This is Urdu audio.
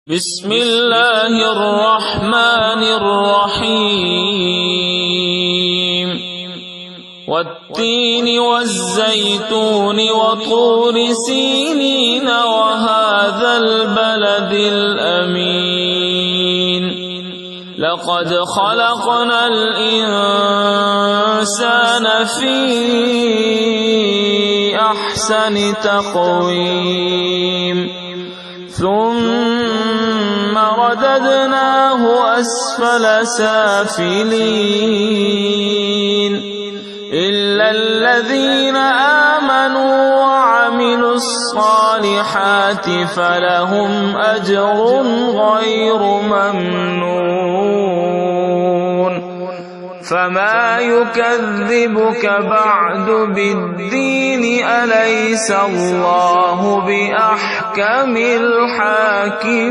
بسم الله الرحمن الرحيم والتين والزيتون وطور سينين وهذا البلد الأمين لقد خلقنا الإنسان في أحسن تقويم ثم رددناه أسفل سافلين إلا الذين آمنوا وعملوا الصالحات فلهم أجر غير ممنون فما يكذبك بعد بالدين أليس الله بأحكم الحاكمين